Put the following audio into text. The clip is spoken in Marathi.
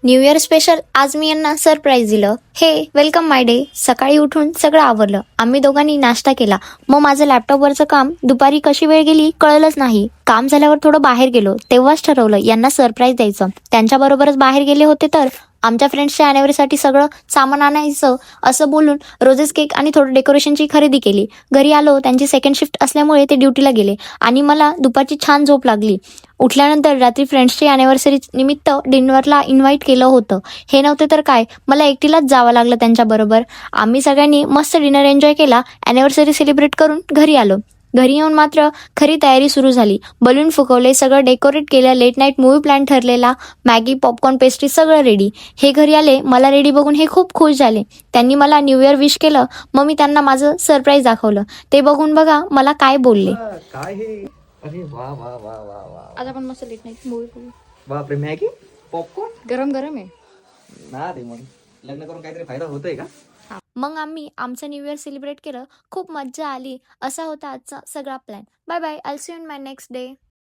न्यू इयर स्पेशल आज मी यांना सरप्राईज दिलं. हे वेलकम माय डे. सकाळी उठून सगळं आवरलं. आम्ही दोघांनी नाश्ता केला. मग माझं लॅपटॉपवरचं काम दुपारी कशी वेळ गेली कळलंच नाही. काम झाल्यावर थोडं बाहेर गेलो. तेव्हाच ठरवलं यांना सरप्राईज द्यायचं. त्यांच्याबरोबरच बाहेर गेले होते तर आमच्या फ्रेंड्सच्या अॅनिव्हर्सरीसाठी सगळं सामान आणायचं असं बोलून रोजेस केक आणि थोडं डेकोरेशनची खरेदी केली. घरी आलो. त्यांची सेकंड शिफ्ट असल्यामुळे ते ड्युटीला गेले आणि मला दुपारची छान झोप लागली. उठल्यानंतर रात्री फ्रेंड्सची अॅनिव्हर्सरी निमित्त डिनरला इन्व्हाइट केलं होतं. हे नव्हते तर काय, मला एकटीलाच जावं लागलं त्यांच्याबरोबर. आम्ही सगळ्यांनी मस्त डिनर एन्जॉय केला. अॅनिव्हर्सरी सेलिब्रेट करून घरी आलो. घरी येऊन मात्र खरी तयारी सुरू झाली. बलून फुकवले, सगळं डेकोरेट केलं. लेट नाईट मूवी प्लॅन ठरलेला. मॅगी, पॉपकॉर्न, पेस्ट्री सगळं रेडी. हे घरी आले. मला रेडी बघून हे खूप खुश झाले. त्यांनी मला न्यू इयर विश केलं. मग मी त्यांना माझं सरप्राईज दाखवलं. ते बघून बघा मला काय बोलले. काय हे? अरे वा वा वा वा वा. आज आपण मस्त लेट नाईट मूवी बघू. बापरे, मॅगी पॉपकॉर्न गरम गरम आहे. ना रे, मग लग्न करून काहीतरी फायदा होतोय का? मग आम्ही आमचं न्यू इयर सेलिब्रेट केलं. खूप मज्जा आली. असा होता आजचा सगळा plan. Bye bye. I see you in my next day.